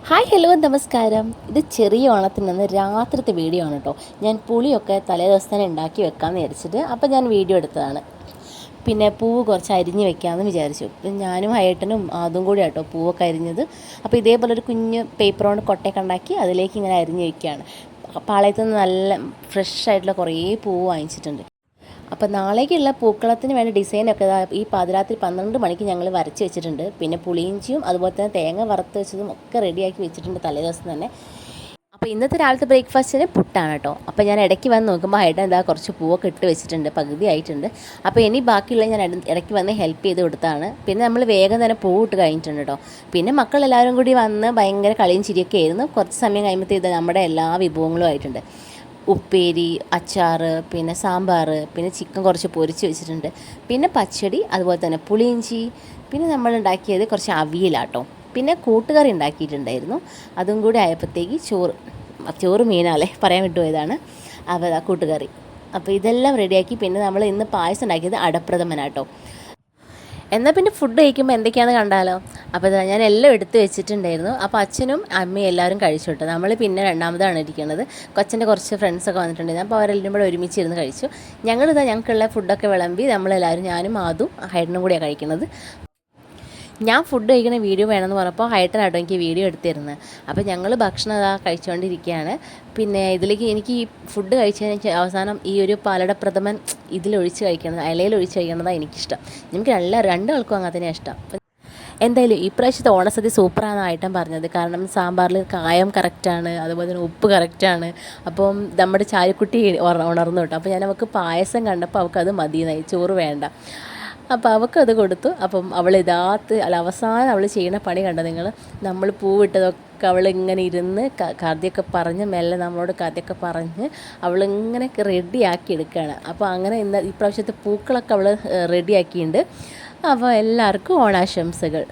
Hi hello നമസ്കാരം. ഇത് ചെറിയ ഓണത്തിന് രാത്രിത്തെ വീഡിയോ ആണ് കേട്ടോ. ഞാൻ പുളിയൊക്കെ തലേ ദിവസം തന്നെ ഉണ്ടാക്കി വെക്കാമെന്ന് വിചാരിച്ചിട്ട് അപ്പോൾ ഞാൻ വീഡിയോ എടുത്തതാണ്. പിന്നെ പൂവ് കുറച്ച് അരിഞ്ഞ് വെക്കാമെന്ന് വിചാരിച്ചു. ഞാനും ഹയേട്ടനും അതും കൂടി കേട്ടോ പൂവൊക്കെ അരിഞ്ഞത്. അപ്പോൾ ഇതേപോലെ ഒരു കുഞ്ഞ് പേപ്പർ കൊണ്ട് കൊട്ടയൊക്കെ ഉണ്ടാക്കി അതിലേക്ക് ഇങ്ങനെ അരിഞ്ഞ് വെക്കുകയാണ്. പാളയത്തു നിന്ന് നല്ല ഫ്രഷ് ആയിട്ടുള്ള കുറേ പൂവ് വാങ്ങിച്ചിട്ടുണ്ട്. അപ്പോൾ നാളേക്കുള്ള പൂക്കളത്തിന് വേണ്ട ഡിസൈനൊക്കെ ഈ പാതിരാത്രി 12 മണിക്ക് ഞങ്ങൾ വരച്ച് വെച്ചിട്ടുണ്ട്. പിന്നെ പുളിയിഞ്ചിയും അതുപോലെ തന്നെ തേങ്ങ വറുത്ത് വെച്ചതും ഒക്കെ റെഡിയാക്കി വെച്ചിട്ടുണ്ട് തലേ ദിവസം തന്നെ. അപ്പോൾ ഇന്നത്തെ രാവിലത്തെ ബ്രേക്ക്ഫാസ്റ്റിന് പുട്ടാണ് കേട്ടോ. അപ്പോൾ ഞാൻ ഇടയ്ക്ക് വന്ന് നോക്കുമ്പോൾ ഹൈഡൻ എന്താ കുറച്ച് പൂവൊക്കെ ഇട്ട് വെച്ചിട്ടുണ്ട്, പകുതി ആയിട്ടുണ്ട്. അപ്പോൾ ഇനി ബാക്കിയുള്ള ഞാൻ ഇടയ്ക്ക് വന്ന് ഹെൽപ്പ് ചെയ്ത് കൊടുത്താണ്. പിന്നെ നമ്മൾ വേഗം തന്നെ പൂവിട്ട് കഴിഞ്ഞിട്ടുണ്ട് കേട്ടോ. പിന്നെ മക്കളെല്ലാവരും കൂടി വന്ന് ഭയങ്കര കളിയും ചിരിയൊക്കെ ആയിരുന്നു. കുറച്ച് സമയം കഴിയുമ്പോഴത്തേക്ക് നമ്മുടെ എല്ലാ വിഭവങ്ങളും ആയിട്ടുണ്ട്. ഉപ്പേരി, അച്ചാർ, പിന്നെ സാമ്പാർ, പിന്നെ ചിക്കൻ കുറച്ച് പൊരിച്ച് വെച്ചിട്ടുണ്ട്, പിന്നെ പച്ചടി, അതുപോലെ തന്നെ പുളിയിഞ്ചി, പിന്നെ നമ്മൾ ഉണ്ടാക്കിയത് കുറച്ച് അവിയലാട്ടോ. പിന്നെ കൂട്ടുകറി ഉണ്ടാക്കിയിട്ടുണ്ടായിരുന്നു. അതും കൂടി ആയപ്പോഴത്തേക്ക് ചോറ് മീനാലേ പറയാൻ വിട്ടുപോയതാണ്. അപ്പോൾ കൂട്ടുകറി. അപ്പോൾ ഇതെല്ലാം റെഡിയാക്കി. പിന്നെ നമ്മൾ ഇന്ന് പായസം ഉണ്ടാക്കിയത് അടപ്രഥമനാട്ടോ. എന്നാൽ പിന്നെ ഫുഡ് കഴിക്കുമ്പോൾ എന്തൊക്കെയാണെന്ന് കണ്ടാലോ. അപ്പോൾ ഞാൻ എല്ലാം എടുത്ത് വെച്ചിട്ടുണ്ടായിരുന്നു. അപ്പോൾ അച്ഛനും അമ്മയും എല്ലാവരും കഴിച്ചു കേട്ടോ. നമ്മൾ പിന്നെ രണ്ടാമതാണ് ഇരിക്കുന്നത്. കൊച്ചൻ്റെ കുറച്ച് ഫ്രണ്ട്സൊക്കെ വന്നിട്ടുണ്ടായിരുന്നു. അപ്പോൾ അവരെല്ലാം കൂടെ ഒരുമിച്ചിരുന്ന് കഴിച്ചു. ഞങ്ങൾക്കുള്ള ഫുഡൊക്കെ വിളമ്പി നമ്മളെല്ലാവരും, ഞാനും അതും ഹൈഡനും കൂടിയാണ് കഴിക്കുന്നത്. ഞാൻ ഫുഡ് കഴിക്കുന്ന വീഡിയോ വേണമെന്ന് പറഞ്ഞപ്പോൾ ഹൈട്ടനാട്ടോ എനിക്ക് വീഡിയോ എടുത്തിരുന്നത്. അപ്പോൾ ഞങ്ങൾ ഭക്ഷണം കഴിച്ചുകൊണ്ടിരിക്കുകയാണ്. പിന്നെ ഇതിലേക്ക് എനിക്ക് ഈ ഫുഡ് കഴിച്ചതിന് അവസാനം ഈ ഒരു പാലട പ്രഥമൻ ഇതിലൊഴിച്ച് കഴിക്കണത്, ഇലയിലൊഴിച്ച് കഴിക്കണതാണ് എനിക്കിഷ്ടം. എനിക്ക് രണ്ടാൾക്കും അങ്ങനെ തന്നെയാണ് ഇഷ്ടം. എന്തായാലും ഈ പ്രാവശ്യത്തെ ഓണസദ്യ സൂപ്പറാണ് ഐറ്റം പറഞ്ഞത്. കാരണം സാമ്പാറിൽ കായം കറക്റ്റാണ്, അതുപോലെ തന്നെ ഉപ്പ് കറക്റ്റാണ്. അപ്പം നമ്മുടെ ചായക്കുട്ടി ഉണർന്നു കേട്ടോ. അപ്പോൾ ഞാൻ അവൾക്ക് പായസം കണ്ടപ്പോൾ അവൾക്കത് മതിയെന്നായി, ചോറ് വേണ്ട. അപ്പോൾ അവൾക്കത് കൊടുത്തു. അപ്പം അവസാനം അവൾ ചെയ്യുന്ന പണി കണ്ടോ നിങ്ങൾ. നമ്മൾ പൂവിട്ടതൊക്കെ അവളിങ്ങനെ ഇരുന്ന് കഥയൊക്കെ പറഞ്ഞ് മെല്ലെ നമ്മളോട് കഥയൊക്കെ പറഞ്ഞ് അവളിങ്ങനെ റെഡിയാക്കി എടുക്കുകയാണ്. അപ്പോൾ അങ്ങനെ ഇപ്രാവശ്യത്തെ പൂക്കളൊക്കെ അവൾ റെഡിയാക്കിയിട്ടുണ്ട്. അപ്പോൾ എല്ലാവർക്കും ഓണാശംസകൾ.